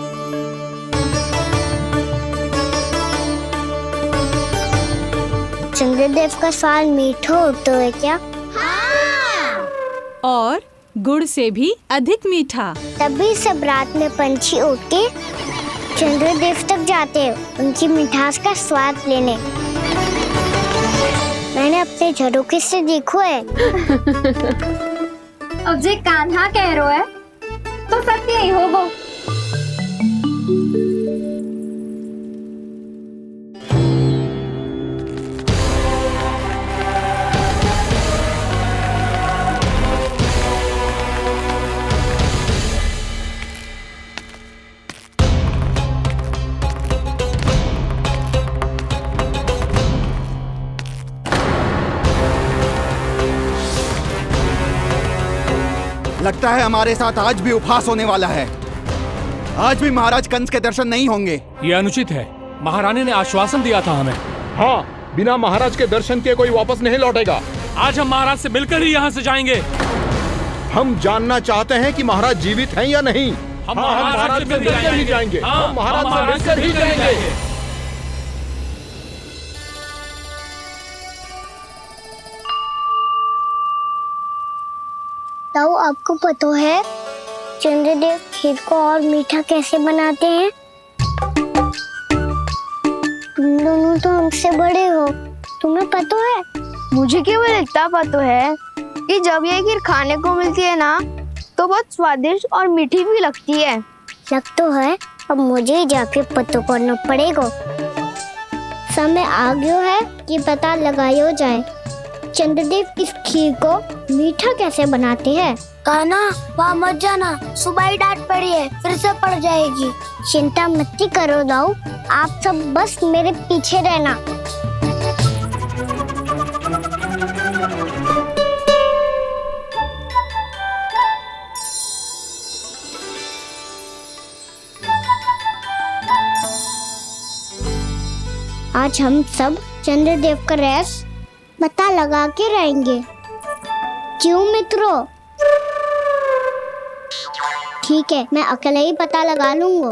Speaker 1: चंद्रदेव का स्वाद मीठा होता है क्या?
Speaker 12: और गुड़ से भी अधिक मीठा।
Speaker 1: तभी सब रात में पंछी उड़ के चंद्रदेव तक जाते हैं उनकी मिठास का स्वाद लेने। मैंने अपने झरोखे से देखो है।
Speaker 10: अब जे कान्हा कह रो है तो सत्य ही हो वो।
Speaker 5: लगता है हमारे साथ आज भी उपहास होने वाला है। आज भी महाराज कंस के दर्शन नहीं होंगे।
Speaker 6: ये अनुचित है। महारानी ने आश्वासन दिया था हमें।
Speaker 7: हाँ, बिना महाराज के दर्शन के कोई वापस नहीं लौटेगा।
Speaker 6: आज हम महाराज से मिलकर ही यहाँ से जाएंगे।
Speaker 7: हम जानना चाहते हैं कि महाराज जीवित हैं या नहीं।
Speaker 6: हम महाराज से मिलकर ही जाएंगे।
Speaker 7: हम महाराज से मिलकर ही जाएंगे।
Speaker 1: ताऊ, आपको पता है चंद्रदेव खीर को और मीठा कैसे बनाते हैं? तुम दोनों तो हमसे बड़े हो, तुम्हें पता है?
Speaker 13: मुझे केवल इतना पता है कि जब ये खीर खाने को मिलती है ना तो बहुत स्वादिष्ट और मीठी भी लगती है।
Speaker 1: लग तो है, अब मुझे ही जाके पता करना पड़ेगा। समय आ गया है कि पता लगाया जाए चंद्रदेव इस खीर को मीठा कैसे बनाते हैं। कान्हा, वहाँ मत जाना, सुबह ही डांट पड़ी है, फिर से पड़ जाएगी। चिंता मत करो दाऊ, आप सब बस मेरे पीछे रहना। आज हम सब चंद्रदेव का रहस्य पता लगा के रहेंगे। क्यों मित्रों? ठीक है, मैं अकेले ही पता लगा लूंगा।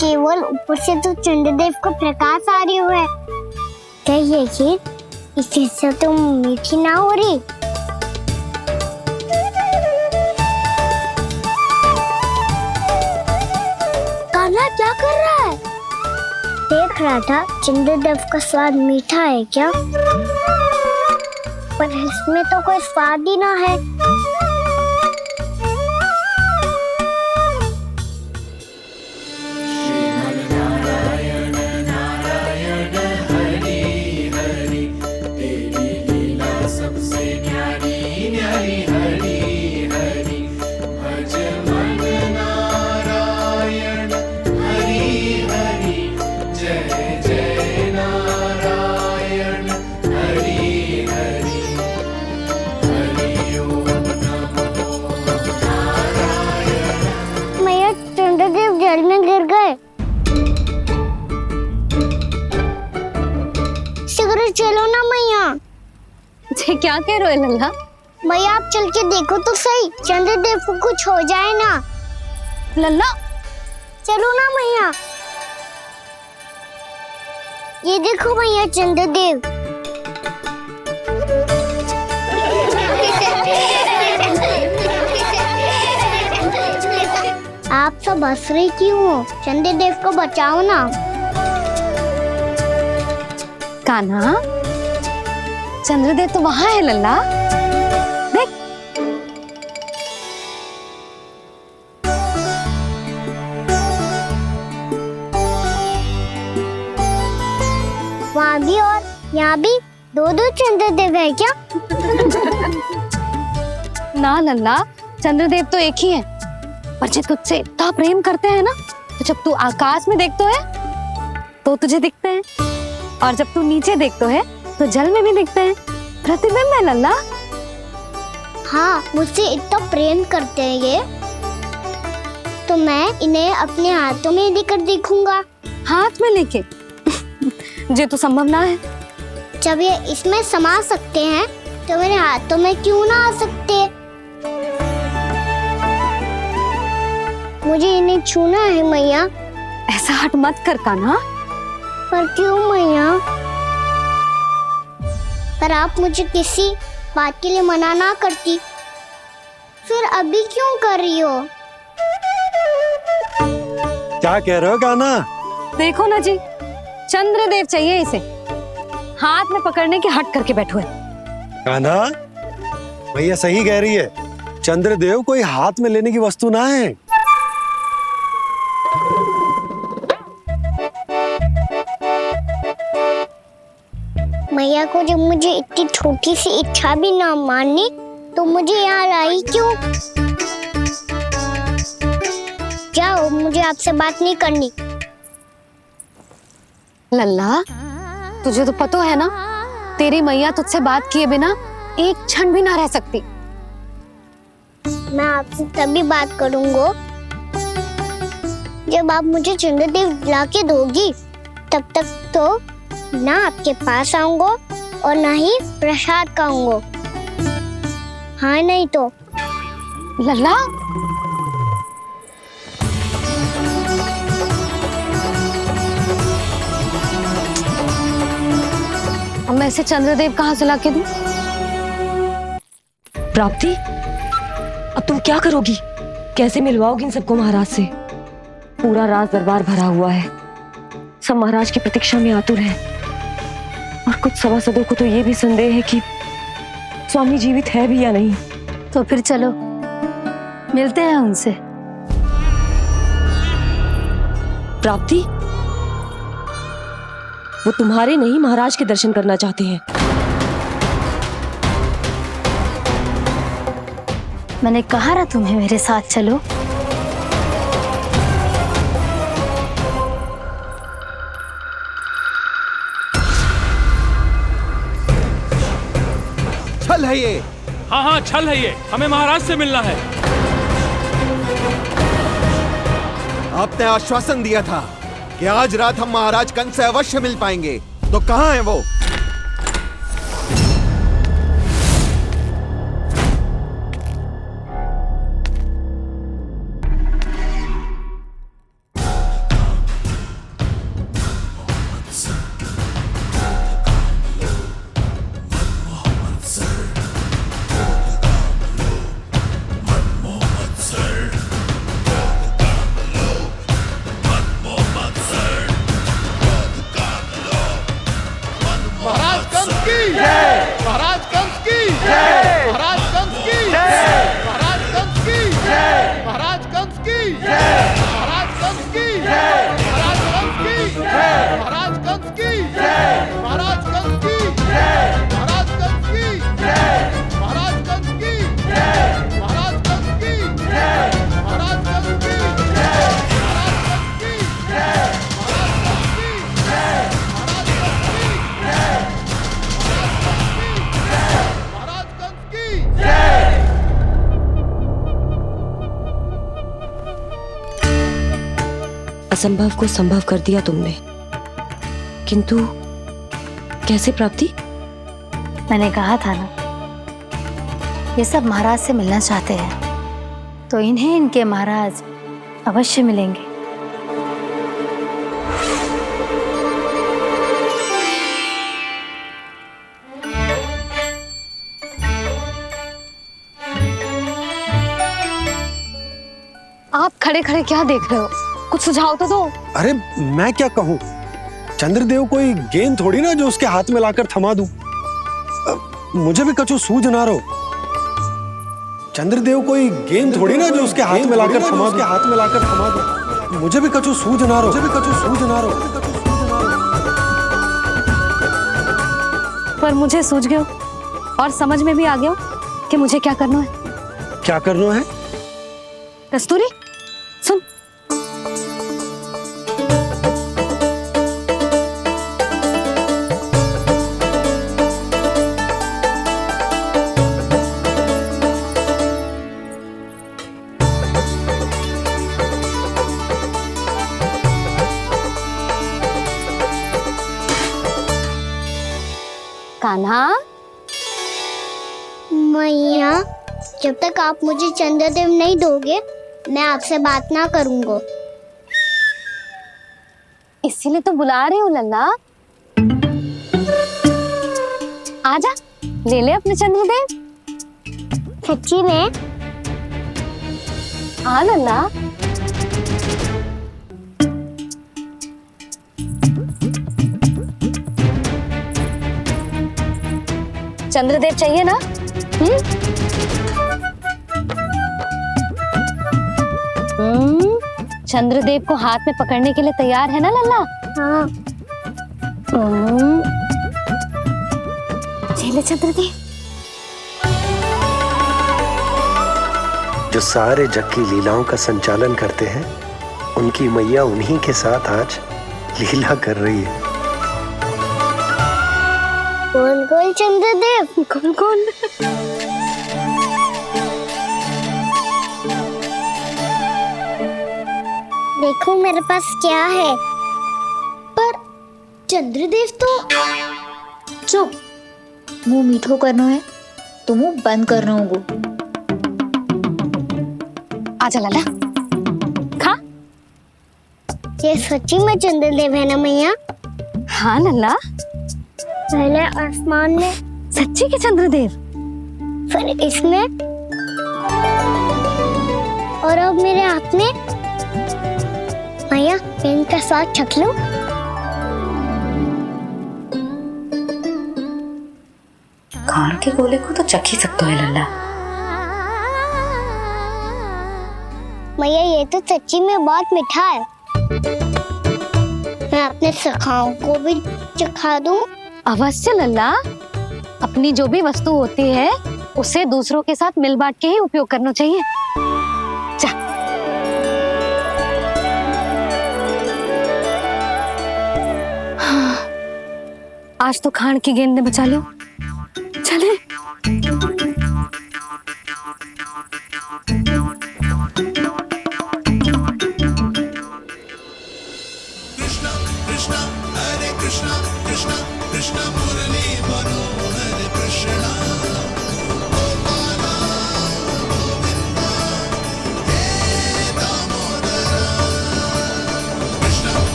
Speaker 1: केवल ऊपर से तो चंद्रदेव को प्रकाश आ रही है। क्या ये खीर इससे तो मीठी ना हो रही? कान्हा क्या कर रहा है? देख रहा था चंद्रदेव का स्वाद मीठा है क्या। पर इसमें तो कोई स्वाद ही ना है। मैया चंद्रदेव जल में गिर गए। शीघ्र चलो ना मैया।
Speaker 3: ये क्या कह रहे हो लल्ला?
Speaker 1: मैया आप चल के देखो तो सही, चंद्रदेव को कुछ हो जाए ना।
Speaker 3: लल्ला
Speaker 1: चलो ना मैया। ये देखो मैया चंद्रदेव। आप सब हंस रहे क्यों हो? चंद्रदेव को बचाओ ना।
Speaker 3: कान्हा, चंद्रदेव तो वहां है लल्ला, देख।
Speaker 1: वहाँ भी और यहाँ भी दो दो चंद्रदेव है क्या?
Speaker 3: ना लल्ला, चंद्रदेव तो एक ही है। पर जब तुझसे इतना प्रेम करते हैं ना, तो जब तू आकाश में देखते है तो तुझे दिखते हैं, और जब तू नीचे देखते है तो जल में भी दिखते हैं। प्रतिबिंब है लल्ला।
Speaker 1: हाँ, मुझसे इतना प्रेम करते हैं ये, तो मैं इन्हें अपने हाथों में लेकर देखूंगा।
Speaker 3: हाथ में लेके? ये तो संभव ना है।
Speaker 1: जब ये इसमें समा सकते हैं तो मेरे हाथों में क्यों ना आ सकते? मुझे इन्हें छूना है मैया।
Speaker 3: ऐसा हट मत कर कान्हा।
Speaker 1: पर क्यों मैया? पर आप मुझे किसी बात के लिए मना ना करती, फिर अभी क्यों कर रही हो?
Speaker 2: क्या कह रहे हो कान्हा?
Speaker 3: देखो ना जी, चंद्रदेव चाहिए इसे। हाथ में पकड़ने के हट करके बैठो है।
Speaker 2: कान्हा, भैया सही कह रही है। चंद्रदेव कोई हाथ में लेने की वस्तु ना है।
Speaker 1: मैया को जब मुझे इतनी छोटी सी इच्छा भी ना माननी, तो मुझे यहाँ लाई क्यों? जाओ, मुझे आपसे बात नहीं करनी।
Speaker 3: लल्ला, तुझे तो पता है ना, तेरी मैया तुझसे बात किए बिना एक क्षण भी ना रह सकती।
Speaker 1: मैं आपसे तभी बात करूंगा जब आप मुझे चंद्रदेव ला के दोगी। तब तक तो ना आपके पास आऊंगा और ना ही प्रसाद खाऊंगा। हाँ नहीं तो?
Speaker 3: लल्ला, अब मैं इसे चंद्रदेव कहाँ से लाके दूं?
Speaker 8: प्राप्ति, अब तुम क्या करोगी? कैसे मिलवाओगी इन सबको महाराज से? पूरा राज दरबार भरा हुआ है, सब महाराज की प्रतीक्षा में आतुर हैं। और कुछ सभासदों को तो ये भी संदेह है कि स्वामी जीवित है भी या नहीं।
Speaker 10: तो फिर चलो मिलते हैं उनसे।
Speaker 8: प्राप्ति, वो तुम्हारे नहीं महाराज के दर्शन करना चाहते हैं।
Speaker 10: मैंने कहा ना तुम्हें मेरे साथ चलो।
Speaker 5: छल है ये।
Speaker 6: हाँ हाँ, छल है ये। हमें महाराज से मिलना है।
Speaker 5: आपने आश्वासन दिया था कि आज रात हम महाराज कंस से अवश्य मिल पाएंगे, तो कहाँ है वो?
Speaker 8: असंभव को संभव कर दिया तुमने, किंतु कैसे प्राप्ति?
Speaker 10: मैंने कहा था ना, ये सब महाराज से मिलना चाहते हैं तो इन्हें इनके महाराज अवश्य मिलेंगे।
Speaker 3: आप खड़े खड़े क्या देख रहे हो? कुछ सुझाव तो दो।
Speaker 2: अरे मैं क्या कहूँ, चंद्रदेव कोई गेंद थोड़ी ना जो उसके हाथ में लाकर थमा दूं। मुझे भी कछु सूझ ना रहो। चंद्रदेव कोई गेंद थोड़ी ना जो उसके हाथ में लाकर थमा दूं। मुझे भी कछु सूझ ना रहो।
Speaker 3: पर मुझे सूझ गयो और समझ में भी आ गया कि मुझे क्या करना है।
Speaker 2: क्या करना है?
Speaker 3: कस्तूरी सुन, कान्हा।
Speaker 1: मैया, जब तक आप मुझे चंद्रदेव नहीं दोगे मैं आपसे बात ना करूंगा।
Speaker 3: इसीलिए तो बुला रही हूँ लल्ला। आजा, ले ले अपने चंद्रदेव।
Speaker 1: सच्ची में?
Speaker 3: हाँ लल्ला। चंद्रदेव चाहिए ना? चंद्रदेव को हाथ में पकड़ने के लिए तैयार है ना लल्ला?
Speaker 1: हाँ।
Speaker 3: ले चंद्रदेव।
Speaker 2: जो सारे जग की लीलाओं का संचालन करते हैं, उनकी मैया उन्हीं के साथ आज लीला कर रही है।
Speaker 1: कौन कौन चंद्रदेव?
Speaker 3: कौन कौन?
Speaker 1: देखो मेरे पास क्या है। पर चंद्रदेव तो
Speaker 10: चुप, मुंह मीठो करनो है तो मुंह बंद करनो होगो।
Speaker 3: आजा लल्ला, खा।
Speaker 1: ये सच्ची में चंद्रदेव है ना मैया?
Speaker 3: हाँ लल्ला,
Speaker 1: पहले आसमान में,
Speaker 3: सच्ची के चंद्रदेव,
Speaker 1: फिर इसमें, और अब मेरे हाथ में। मैया, इनका स्वाद चख लो।
Speaker 4: खान के गोले को तो चख ही सकते है लल्ला।
Speaker 1: मैया, ये तो सच्ची में बहुत मीठा है। मैं अपने सखाओं को भी चखा दूं?
Speaker 3: अवश्य लल्ला। अपनी जो भी वस्तु होती है उसे दूसरों के साथ मिल बांट के ही उपयोग करना चाहिए। जा। हाँ, आज तो खान की गेंद ने बचा लो। चले।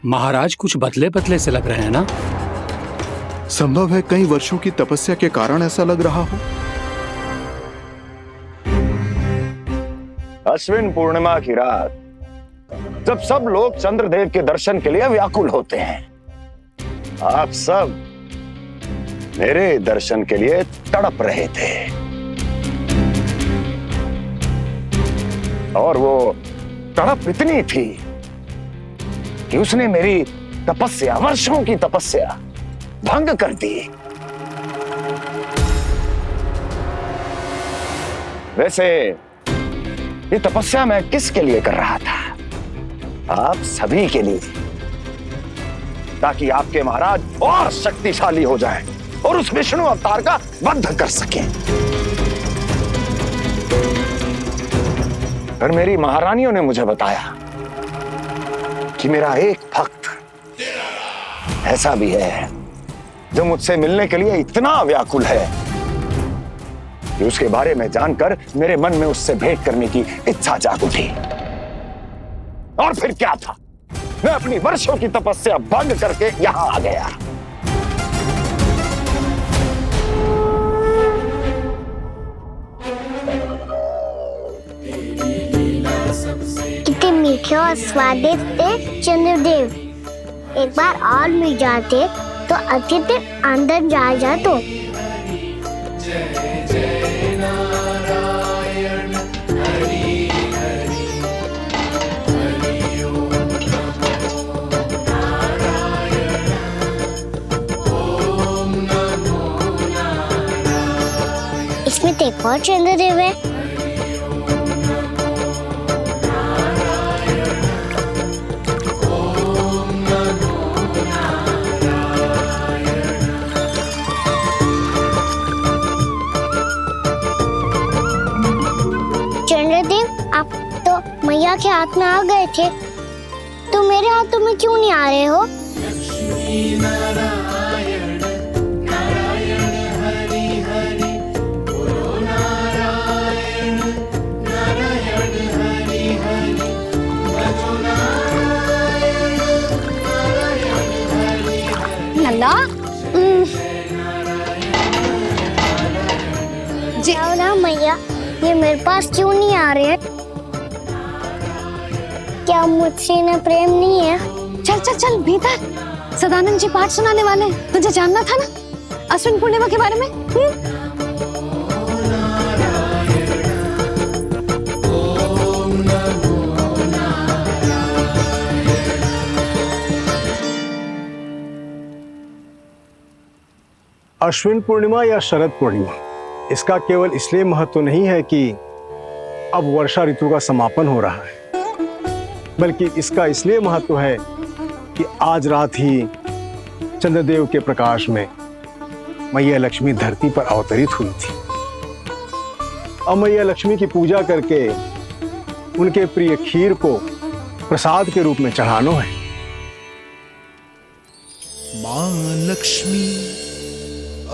Speaker 6: महाराज कुछ बदले बदले से लग रहे हैं ना?
Speaker 7: संभव है कई वर्षों की तपस्या के कारण ऐसा लग रहा हो।
Speaker 14: अश्विन पूर्णिमा की रात जब सब लोग चंद्रदेव के दर्शन के लिए व्याकुल होते हैं, आप सब मेरे दर्शन के लिए तड़प रहे थे। और वो तड़प इतनी थी कि उसने मेरी तपस्या, वर्षों की तपस्या भंग कर दी। वैसे ये तपस्या मैं किसके लिए कर रहा था? आप सभी के लिए, ताकि आपके महाराज और शक्तिशाली हो जाएं और उस विष्णु अवतार का वध कर सकें। पर मेरी महारानियों ने मुझे बताया कि मेरा एक भक्त ऐसा भी है जो मुझसे मिलने के लिए इतना व्याकुल है कि उसके बारे में जानकर मेरे मन में उससे भेंट करने की इच्छा जाग उठी। और फिर क्या था, मैं अपनी वर्षों की तपस्या भंग करके यहां आ गया।
Speaker 1: कितने मीठे और स्वादिष्ट थे चंद्रदेव। एक बार और मिल जाते तो अतिथि अंदर जा तो। इसमें तो एक और चंद्रदेव है। चंद्रदेव, आप तो मैया के हाथ में आ गए थे, तो मेरे हाथों में क्यों नहीं आ रहे हो?
Speaker 3: नंदा
Speaker 1: जी ना मैया, ये मेरे पास क्यों नहीं आ रहे हैं? क्या मुझसे इन्हें प्रेम नहीं है?
Speaker 3: चल चल चल भीतर, सदानंद जी पाठ सुनाने वाले। तुझे जानना था ना अश्विन पूर्णिमा के बारे में?
Speaker 2: अश्विन पूर्णिमा या शरद पूर्णिमा, इसका केवल इसलिए महत्व नहीं है कि अब वर्षा ऋतु का समापन हो रहा है, बल्कि इसका इसलिए महत्व है कि आज रात ही चंद्रदेव के प्रकाश में मैया लक्ष्मी धरती पर अवतरित हुई थी। अब मैया लक्ष्मी की पूजा करके उनके प्रिय खीर को प्रसाद के रूप में चढ़ाना है।
Speaker 15: मां लक्ष्मी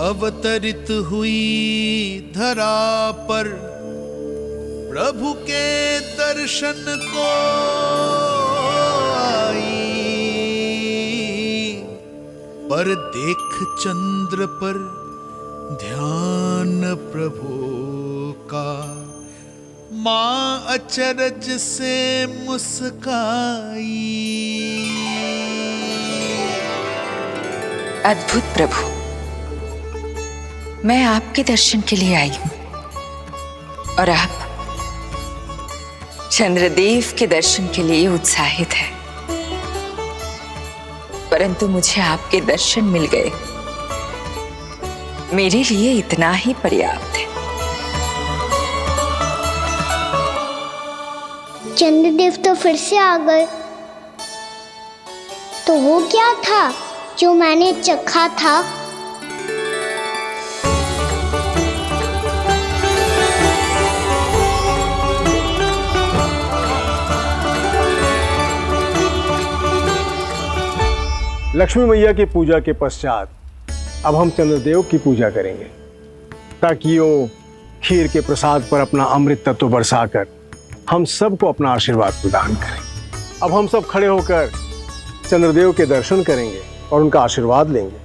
Speaker 15: अवतरित हुई धरा पर, प्रभु के दर्शन को आई, पर देख चंद्र पर ध्यान प्रभु का, मां अचरज से मुस्काई।
Speaker 4: अद्भुत प्रभु, मैं आपके दर्शन के लिए आई हूं और आप चंद्रदेव के दर्शन के लिए उत्साहित है, परंतु मुझे आपके दर्शन मिल गए, मेरे लिए इतना ही पर्याप्त है।
Speaker 1: चंद्रदेव तो फिर से आ गए, तो वो क्या था जो मैंने चखा था?
Speaker 2: लक्ष्मी मैया की पूजा के पश्चात अब हम चंद्रदेव की पूजा करेंगे, ताकि वो खीर के प्रसाद पर अपना अमृत तत्व बरसाकर हम सबको अपना आशीर्वाद प्रदान करें। अब हम सब खड़े होकर चंद्रदेव के दर्शन करेंगे और उनका आशीर्वाद लेंगे।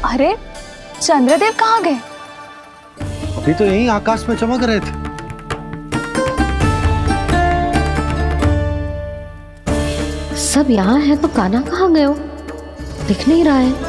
Speaker 4: अरे चंद्रदेव कहाँ गए?
Speaker 2: अभी तो यही आकाश में चमक रहे थे।
Speaker 3: सब यहाँ है तो कान्हा कहाँ गए हो? दिख नहीं रहा है।